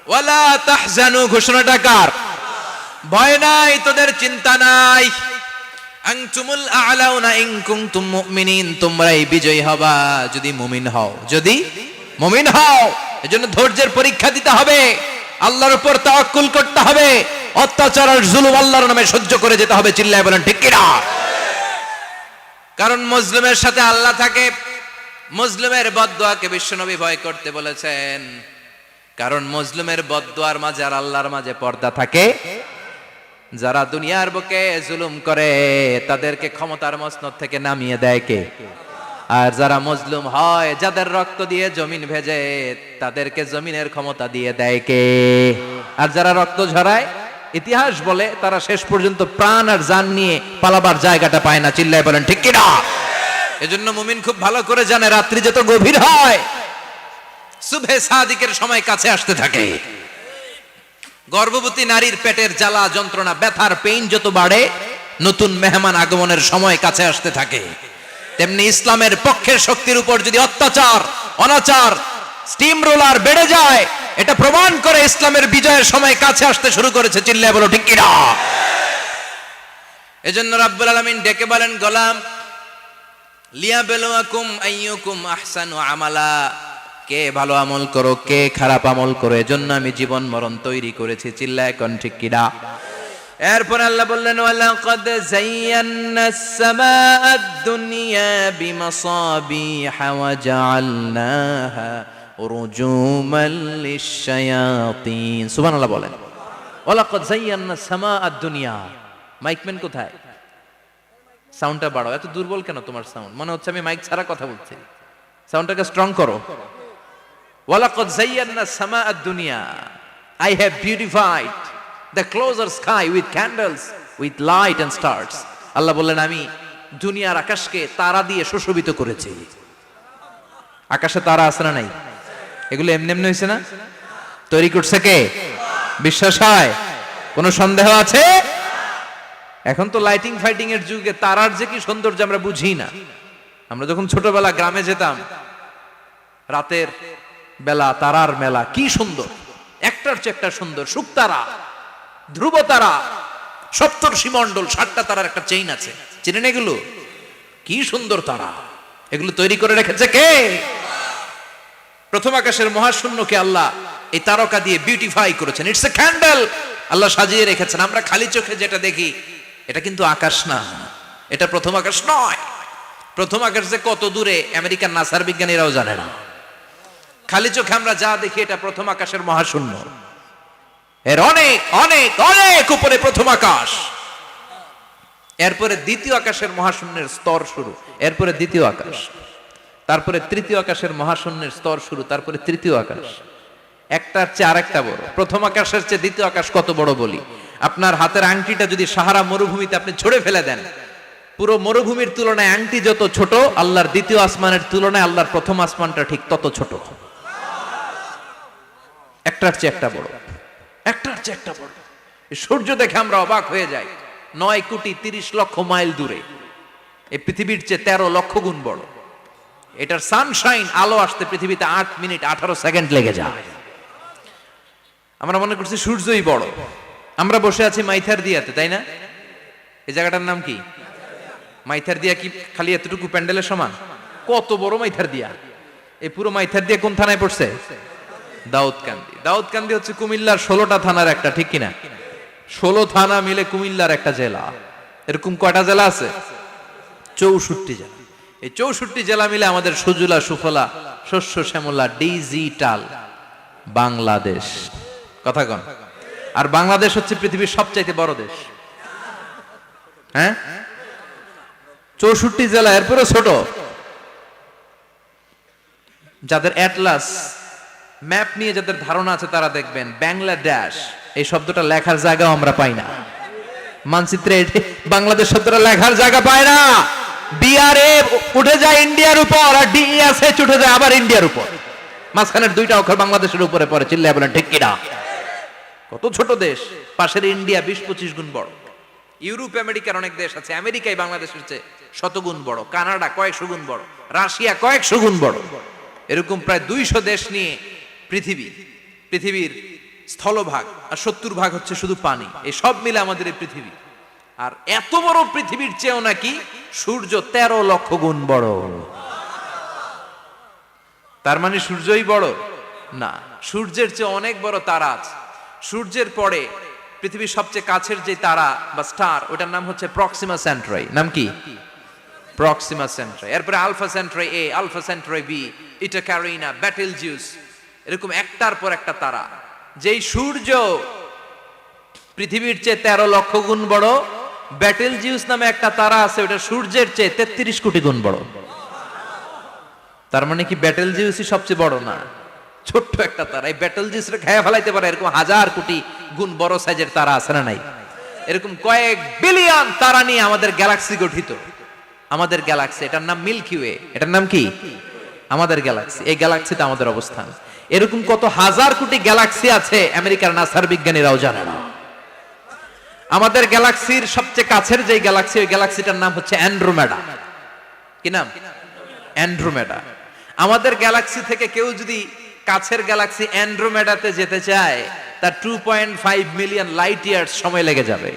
ওয়ালা তাহজানু ঘোষণাটা কার? ভয় নাই, তোদের চিন্তা নাই। আনতুমুল আ'লাউনা ইন কুনতুম মুমিনিন, তোমরাই বিজয়ী হবা যদি মুমিন হও, যদি মুমিন হও। এজন্য ধৈর্যের পরীক্ষা দিতে হবে, আল্লাহর উপর তাওয়াক্কুল করতে হবে, অত্যাচার আর জুলুম আল্লাহর নামে সহ্য করে যেতে হবে। চিল্লায় বলেন ঠিক কিনা? কারণ মুসলিমের সাথে আল্লাহ থাকে। মুসলিমের বদদুয়াকে বিশ্বনবী ভয় করতে বলেছেন, কারণ মুসলিমের বদদুয়ার মাঝে আর আল্লাহর মাঝে পর্দা থাকে। যারা দুনিয়ার বুকে জুলুম করে তাদেরকে ক্ষমতার মসনদ থেকে নামিয়ে দেয় কে? আর যারা মজলুম হয়, যাদের রক্ত দিয়ে জমিন ভেজে, তাদেরকে জমিনের ক্ষমতা দিয়ে দেয় কে? আর যারা রক্ত ঝরায়, ইতিহাস বলে তারা শেষ পর্যন্ত প্রাণ আর জান নিয়ে পালাবার জায়গাটা পায় না। চিল্লায় বলেন ঠিক কিনা? এজন্য মুমিন খুব ভালো করে জানে, রাত্রি যত গভীর হয়, সুবহে সাদিকের সময় কাছে আসতে থাকে। গর্ভবতী নারীর পেটের জ্বালা যন্ত্রণা, ব্যথার পেইন যত বাড়ে, নতুন মেহমান আগমনের সময় কাছে আসতে থাকে। তেমনি ইসলামের পক্ষের শক্তির উপর যদি অত্যাচার, অনাচার, স্টিম রোলার বেড়ে যায়, এটা প্রমাণ করে ইসলামের বিজয়ের সময় কাছে আসতে শুরু করেছে। চিল্লায় বলো ঠিক কিনা? এজন্য রাব্বুল আলামিন ডেকে বলেন, গোলাম লিয়াবলুয়াকুম আইয়ুকুম আহসানু আমালা, কে ভালো আমল করো, কে খারাপ আমল করো, এজন্য আমি জীবন মরণ তৈরি করেছি। চিল্লায় কোন ঠিক কিনা? এরপর আল্লাহ বললেন, ওয়ালাকাদ যায়্যানাস সামাআদ দুনিয়া বিমাসাবিহা ওয়া জাআলনাহা রুজুমান লিশ-শায়াতিন। সুবহানাল্লাহ বলেন। ওয়ালাকাদ যায়্যানাস সামাআদ দুনিয়া। মাইকম্যান কোথায়? সাউন্ডটা বাড়াও। এত দুর্বল কেন তোমার সাউন্ড? মনে হচ্ছে আমি মাইক ছাড়া কথা বলছি। সাউন্ডটাকে স্ট্রং করো। ওয়ালাকাদ যায়্যানাস সামাআদ দুনিয়া, I have beautified the closer sky with candles, with light and stars. আল্লাহ বললেন, আমি দুনিয়ার আকাশকে তারা দিয়ে সুশোভিত করেছি। আকাশে তারা আছে না নাই? এগুলো এমনি এমনি হয়েছে না? তৈরি করছে কে? বিশ্বাস হয়? কোনো সন্দেহ আছে? এখন তো লাইটিং ফাইটিং এর যুগে তারার যে কি সৌন্দর্য আমরা বুঝি না। আমরা যখন ছোটবেলা গ্রামে যেতাম, রাতের বেলা তারার মেলা, কি সুন্দর, একটার চেয়ে একটা সুন্দর। শুকতারা, ধ্রুব তারা, সপ্তর্ষি মণ্ডল, 7টা তারার একটা চেইন আছে, চিনেন এগুলো? কি সুন্দর তারা! এগুলো তৈরি করে রেখেছে কে? প্রথম আকাশের মহাশূন্যকে আল্লাহ এই তারকা দিয়ে বিউটিফাই করেছেন। ইটস এ ক্যান্ডেল, আল্লাহ সাজিয়ে রেখেছেন। আমরা খালি চোখে যেটা দেখি, এটা কিন্তু আকাশ না, এটা প্রথম আকাশ নয়। প্রথম আকাশ যে কত দূরে আমেরিকার নাসার বিজ্ঞানীরাও জানে না। খালি চোখে আমরা যা দেখি, এটা প্রথম আকাশের মহাশূন্য। এর অনেক অনেক অনেক উপরে প্রথম আকাশ। এরপরে দ্বিতীয় আকাশের মহাশূন্যের স্তর শুরু, এরপরে দ্বিতীয় আকাশ, তারপরে তৃতীয় আকাশের মহাশূন্যের স্তর শুরু, তারপরে তৃতীয় আকাশ। একটার চেয়ে আরেকটা বড়। প্রথম আকাশের চেয়ে দ্বিতীয় আকাশ কত বড় বলি? আপনার হাতের আংটিটা যদি সাহারা মরুভূমিতে আপনি ছড়ে ফেলে দেন, পুরো মরুভূমির তুলনায় আংটি যত ছোট, আল্লাহর দ্বিতীয় আসমানের তুলনায় আল্লাহর প্রথম আসমানটা ঠিক তত ছোট। একটার চেয়ে একটা বড়, একটার চেয়ে একটা বড়। সূর্য দেখে আমরা অবাক হয়ে যাই। 9,30,00,000 মাইল দূরে, এই পৃথিবীর চেয়ে 13 লক্ষ গুণ বড়। এটার সানশাইন, আলো আসতে পৃথিবীতে 8 মিনিট 18 সেকেন্ড লেগে যায়। আমরা মনে করছি সূর্যই বড়। আমরা বসে আছি মাইথার দিয়াতে, তাই না? এই জায়গাটার নাম কি? মাইথার দিয়া। কি খালি এতটুকু প্যান্ডেলের সমান? কত বড় মাইথার দিয়া! এই পুরো মাইথার দিয়া কোন থানায় পড়ছে? দাউদকান্দি। দাউদকান্দি হচ্ছে কুমিল্লার 16টা থানার একটা, ঠিক কিনা? 16 থানা মিলে কুমিল্লার একটা জেলা। এরকম কয়টা জেলা আছে? 64 জেলা। এই 64 জেলা মিলে আমাদের সুজলা সুফলা শস্য শ্যামলা ডিজিটাল বাংলাদেশ। কথা কন। আর বাংলাদেশ হচ্ছে পৃথিবীর সবচাইতে বড় দেশ। হ্যাঁ, 64 জেলা, এরপরে ছোট। যাদের অ্যাটলাস ম্যাপ নিয়ে যাদের ধারণা আছে, তারা দেখবেন বাংলাদেশ এই শব্দটা লেখার জায়গাও আমরা পাই না। মানচিত্রে বাংলাদেশ শব্দটা লেখার জায়গা পায় না। বিআরএ উঠে যায় ইন্ডিয়ার উপর, আর ডিএসএ উঠে যায় আবার ইন্ডিয়ার উপর। মাঝখানের 2টা অক্ষর বাংলাদেশের উপরে পড়ে। চিল্লায় বলেন ঠিক কিনা? কত ছোট দেশ। পাশের ইন্ডিয়া 20-25 গুণ বড়। ইউরোপ আমেরিকার অনেক দেশ আছে, আমেরিকাই বাংলাদেশের চেয়ে 100 গুণ বড়। কানাডা কয়েকশো গুণ বড়, রাশিয়া কয়েকশো গুণ বড়। এরকম প্রায় 200 দেশ নিয়ে পৃথিবীর স্থলভাগ আর 70% হচ্ছে শুধু পানি। এই সব মিলে আমাদের এই পৃথিবী। আর এত বড় পৃথিবীর চেয়েও নাকি সূর্য 13 লক্ষ গুণ বড়। তার মানে সূর্যই বড় না, সূর্যের চেয়ে অনেক বড় তারা আছে। সূর্যের পরে পৃথিবীর সবচেয়ে কাছের যে তারা বা স্টার, ওটার নাম হচ্ছে প্রক্সিমা সেন্ট্রাই। নাম কি? প্রক্সিমা সেন্ট্রাই। এরপরে আলফা সেন্ট্রাই এ, আলফা সেন্ট্রাই বি, ইটা ক্যারিনা, ব্যাটেলজিউস, এরকম একটার পর একটা তারা। যেই সূর্য পৃথিবীর চেয়ে 13 লক্ষ গুণ বড়, ব্যাটেলজিউস নামে একটা তারা আছে, ওটা সূর্যের চেয়ে 33 কোটি গুণ বড়। তার মানে কি ব্যাটেলজিউসই সবচেয়ে বড় না, ছোট্ট একটা তারা। এই ব্যাটেলজিউসরে খেয়ে ফেলাইতে পারে এরকম 1000 কোটি গুণ বড় সাইজের তারা আছে না নাই? এরকম কয়েক বিলিয়ন তারা নিয়ে আমাদের গ্যালাক্সি গঠিত। আমাদের গ্যালাক্সি, এটার নাম মিল্কি ওয়ে। এটার নাম কি? আমাদের গ্যালাক্সি। এই গ্যালাক্সিতে আমাদের অবস্থান। এরকম কত হাজার কোটি গ্যালাক্সি আছে আমেরিকার নাসার বিজ্ঞানীরাও জানে না। আমাদের গ্যালাক্সির সবচেয়ে কাছের যে গ্যালাক্সি, ওই গ্যালাক্সিটার নাম হচ্ছে অ্যান্ড্রোমেডা। কি নাম? অ্যান্ড্রোমেডা। আমাদের গ্যালাক্সি থেকে কেউ যদি কাছের গ্যালাক্সি অ্যান্ড্রোমেডাতে যেতে চায়, তার 2.5 মিলিয়ন লাইট ইয়ার্স সময় লেগে যাবে।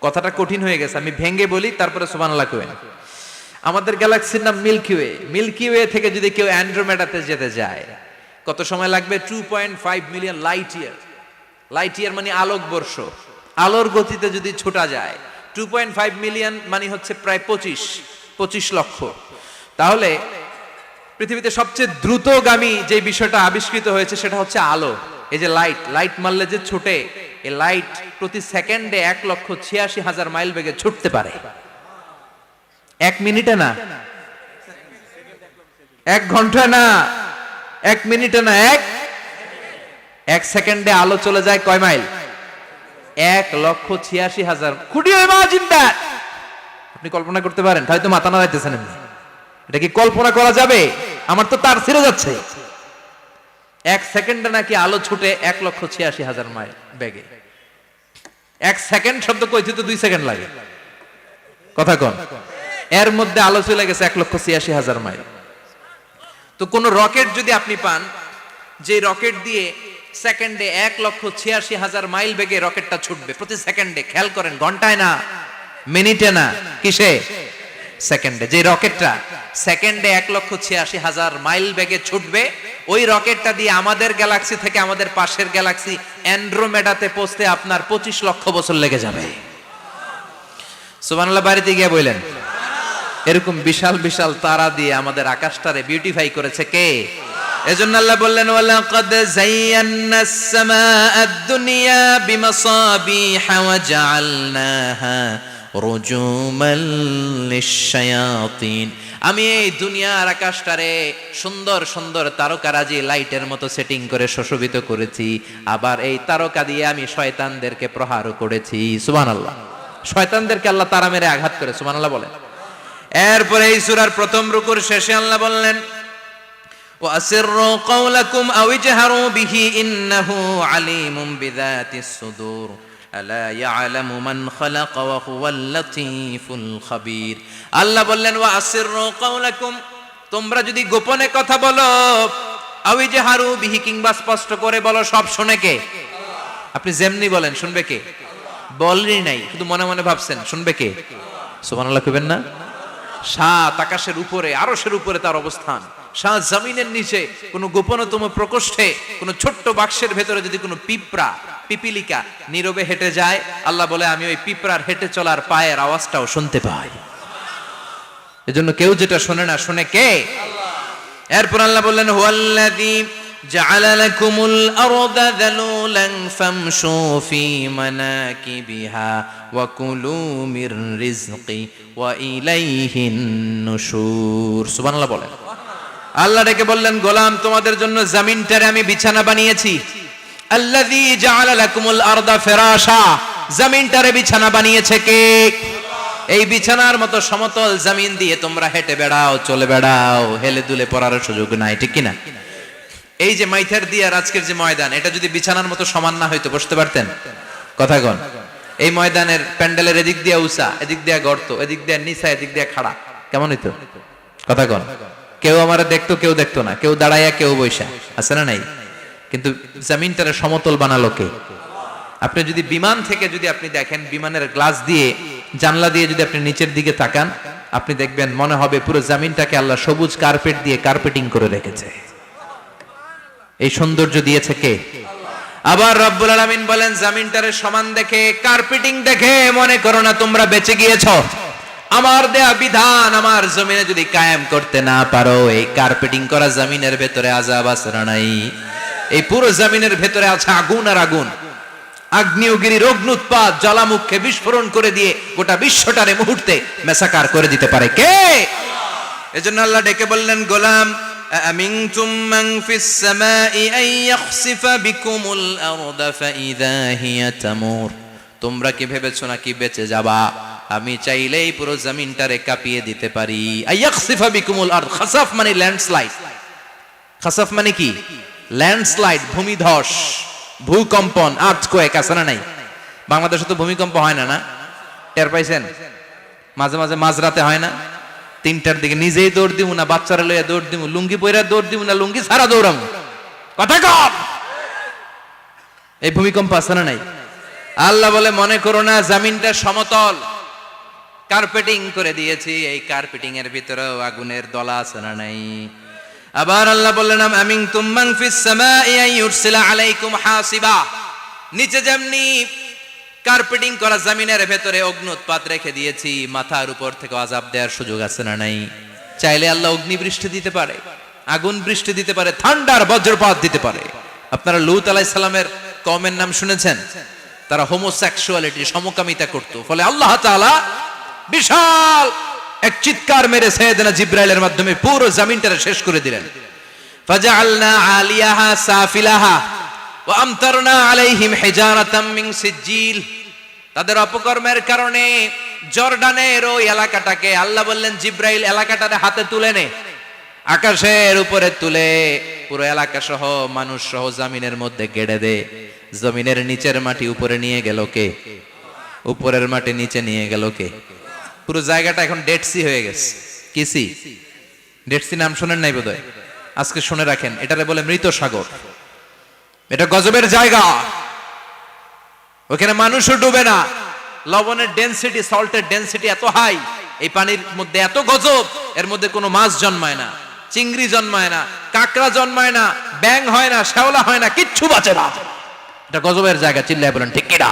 কথাটা কঠিন হয়ে গেছে, আমি ভেঙে বলি, তারপরে সুবহানাল্লাহ কইবেন। আমাদের গ্যালাক্সির নাম মিল্কি ওয়ে। মিল্কি ওয়ে থেকে যদি কেউ অ্যান্ড্রোমেডাতে যেতে যায়, কত সময় লাগবে? 2.5 million light year. Light year মানে আলোক বর্ষ। আলোর গতিতে যদি ছোটা যায়, 2.5 মিলিয়ন মানে হচ্ছে প্রায় 25 লক্ষ। তাহলে পৃথিবীতে সবচেয়ে দ্রুতগামী যে বিষয়টা আবিষ্কৃত হয়েছে সেটা হচ্ছে আলো। এই যে লাইট মারলে যে ছোটে, এই লাইট প্রতি সেকেন্ডে 1,86,000 মাইল বেগে ছুটতে পারে। 1 মিনিটে না, 1 ঘন্টা না, 1 মিনিটে না, 1 সেকেন্ডে আলো চলে যায় কয় mile? 1,86,000। Could you imagine that? আপনি কল্পনা করতে পারেন? হয়তো মাথা নাড়াইতেছেন। এটা কি কল্পনা করা যাবে? আমার তো তার ছিঁড়ে যাচ্ছে। 1 সেকেন্ডে নাকি আলো ছুটে 1,86,000 মাইল বেগে। 1 সেকেন্ড শব্দ কইতে তো 2 সেকেন্ড লাগে। কথা কোন? এর মধ্যে আলো চলে গেছে 1,86,000 মাইল। তো কোন রকেট যদি আপনি পান, যে রকেট দিয়ে সেকেন্ডে 1,86,000 মাইল বেগে রকেটটা ছুটবে প্রতি সেকেন্ডে, খেয়াল করেন, ঘন্টায় না, মিনিটে না, কিসে? সেকেন্ডে। যে রকেটটা সেকেন্ডে 1,86,000 মাইল বেগে ছুটবে, ওই রকেটটা দিয়ে আমাদের গ্যালাক্সি থেকে আমাদের পাশের গ্যালাক্সি অ্যান্ড্রোমেডাতে পৌঁছতে আপনার 25 লক্ষ বছর লেগে যাবে। সুবহানাল্লাহ বাড়িতে গিয়ে বললেন। এরকম বিশাল বিশাল তারা দিয়ে আমাদের আকাশটারে বিউটিফাই করেছে কে? এজন্য আল্লাহ বললেন, ওয়ালাকাদ যায়্যানাস সামাআদ দুনিয়া বিমাসাবিহা ওয়া জাআলনাহা রুজুমাল লিশ-শায়াতিন। আমি এই দুনিয়ার আকাশটারে সুন্দর সুন্দর তারকারাজি লাইটের মতো সেটিং করে সুশোভিত করেছি। আবার এই তারকা দিয়ে আমি শয়তানদেরকে প্রহারও করেছি। সুবহানাল্লাহ। শয়তানদেরকে আল্লাহ তারা মেরে আঘাত করে। সুবহানাল্লাহ বলেন। এরপরে এই সূরার প্রথম রুকুর শেষে আল্লাহ বললেন, ওয়াসিররু কাওলাকুম আও ইজহারু বিহি ইন্নাহু আলিমুম বিযাতিস সুদূর আলা ইয়ালামু মান খালাকা ওয়া হুয়াল লাতীফুল খাবীর। আল্লাহ বললেন, ওয়াসিররু কাওলাকুম, তোমরা যদি গোপনে কথা বলো, আও ইজহারু বিহি, কিংবা স্পষ্ট করে বলো, সব শুনে কে? আপনি যেমনি বলেন শুনবে কে? বলেনই নাই, শুধু মনে মনে ভাবছেন, শুনবে কে? সুবহানাল্লাহ কইবেন না? সাত আকাশের উপরে, আরশের উপরে তার অবস্থান, সাত জমিনের নিচে, কোন গোপনতম প্রকোষ্ঠে, কোন ছোট্ট বাক্সের ভেতরে যদি কোনো পিঁপড়া, পিপিলিকা নীরবে হেঁটে যায়, আল্লাহ বলে আমি ওই পিঁপড়ার হেঁটে চলার পায়ের আওয়াজটাও শুনতে পাই। এজন্য কেউ যেটা শোনে না, শুনে কে? এরপর আল্লাহ বললেন, হুয়াল্লাযী জাআলা লাকুমুল আরদা যালুলান ফামশু ফি মানাকিবিহা ওয়া কুলু মির রিজকি ওয়া ইলাইহিন নুশুর। সুবহানাল্লাহ বলেন। আল্লাহ ডেকে বললেন, গোলাম, তোমাদের জন্য জমিনটারে আমি বিছানা বানিয়েছি। আল্লাযী জাআলা লাকুমুল আরদা ফিরাশা, জমিনটারে বিছানা বানিয়েছে কে? এই বিছানার মতো সমতল জমিন দিয়ে তোমরা হেঁটে বেড়াও, চলে বেড়াও, হেলে দুলে পড়ার সুযোগ নাই, ঠিক কিনা? এই যে মাইথার দিয়ে আজকের যে ময়দান, এটা যদি বিছানার মতো সমান না হইতো, বসতে পারতেন? কথা কন। এই ময়দানের প্যান্ডেলের এদিক দিয়ে উঁচা, এদিক দিয়ে গর্ত, এদিক দিয়ে নিচা, এদিক দিয়ে খাড়া, কেমন হইতো? কথা কন। কেউ আমারে দেখতো, কেউ দেখতো না, কেউ দাঁড়াইয়া, কেউ বৈশা, আছে না নাই? কিন্তু জমিনটারে সমতল বানালো কে? আপনি যদি বিমান থেকে যদি আপনি দেখেন, বিমানের গ্লাস দিয়ে জানলা দিয়ে যদি আপনি নিচের দিকে তাকান, আপনি দেখবেন মনে হবে পুরো জমিনটাকে আল্লাহ সবুজ কার্পেট দিয়ে কার্পেটিং করে রেখেছে। এই সৌন্দর্য দিয়েছে কে? আবার রব্বুল আলামিন বলেন, জমিনটারে সমান দেখে, কার্পেটিং দেখে মনে করো না তোমরা বেঁচে গিয়েছো। আমার দেয়া বিধান আমার জমিনে যদি কায়েম করতে না পারো, এই কার্পেটিং করা জমিনের ভেতরে আযাব আছে না নাই? এই পুরো জমিনের ভেতরে আছে আগুন আর আগুন। আগ্নেয়গিরির অগ্নুৎপাত জ্বালামুখে বিস্ফোরণ করে দিয়ে গোটা বিশ্বটারে মুহূর্তে মেসাকার করে দিতে পারে কে? এজন্য আল্লাহ ডেকে বললেন, গোলাম আমিনতুম মান ফিস সামাই আন ইয়াখসিফা বিকুমুল আরদা ফাইযা হিয়া তামুর। তোমরা কি ভেবেছো নাকি বেঁচে যাবা? আমি চাইলেই পুরো জমিনটারে কাঁপিয়ে দিতে পারি। আন ইয়াখসিফা বিকুমুল আরদ, খাসাফ মানে ল্যান্ডস্লাইড। খাসাফ মানে কি? ল্যান্ডস্লাইড, ভূমিধস, ভূকম্পন, আর্থকোয়েক আছে না নাই? বাংলাদেশে তো ভূমিকম্প হয় না, না? টের পাইছেন? মাঝে মাঝে মাঝরাতে হয় না? 3টার দিকে নিজেই দৌড় দিব না বাচ্চারা লইয়া দৌড় দিব, লুঙ্গি পইরা দৌড় দিব না লুঙ্গি ছাড়া দৌড়াম? কথা কম। এই ভূমিকম্প আছে না নাই? আল্লাহ বলে, মনে করো না জমিনটা সমতল, কার্পেটিং করে দিয়েছি। এই কার্পেটিং এর ভিতরেও আগুনের দলা আছে না নাই? আবার আল্লাহ বললেন, আমিনতুম মান ফিস সামাই আন ইউরসিলা আলাইকুম হাসিবা। নিচে যেমনি কার্পেটিং করা জমিনের ভেতরে অগ্নুৎপাত রেখে দিয়েছি, মাথার উপর থেকে আযাব দেওয়ার সুযোগ আছে না নাই? চাইলে আল্লাহ অগ্নি বৃষ্টি দিতে পারে, আগুন বৃষ্টি দিতে পারে, ঠান্ডার বজ্রপাত দিতে পারে। আপনারা লূত আলাইহিস সালামের কওমের নাম শুনেছেন? তারা হোমোসেক্সুয়ালিটি, সমকামিতা করত। ফলে আল্লাহ তাআলা বিশাল এক চিৎকার মেরে সাইয়েদনা জিবরাইলের মাধ্যমে পুরো জমিনটারে শেষ করে দিলেন। ফাজআলনা আলিয়াহা সাফিলাহা ওয়া আমতারনা আলাইহিম হিজারাতাম মিন সিজিল। তাদের অপকর্মের কারণে জর্ডানের ওই এলাকাটাকে আল্লাহ বললেন, জিবরাইল এলাকাটারে হাতে তুলে নে, আকাশের উপরে তুলে পুরো এলাকা সহ মানুষ সহ জমিনের মধ্যে গেড়ে দে। জমিনের নিচের মাটি উপরে নিয়ে গেল কে? উপরের মাটি নিচে নিয়ে গেল কে? পুরো জায়গাটা এখন ডেড সি হয়ে গেছে। কি সি? ডেড সি নাম শুনেন নাই বোধহয়? আজকে শুনে রাখেন, এটারে বলে মৃত সাগর। এটা গজবের জায়গা, ওখানে মানুষও ডুবে না। লবণের ডেনসিটি, সল্টের ডেনসিটি এত হাই, এই পানির মধ্যে এত গজব, এর মধ্যে কোনো মাছ জন্মায় না, চিংড়ি জন্মায় না, কাঁকড়া জন্মায় না, ব্যাং হয় না, শ্যাওলা হয় না, কিচ্ছু বাঁচে না। এটা গজবের জায়গা। চিল্লায় বলেন ঠিক কিনা?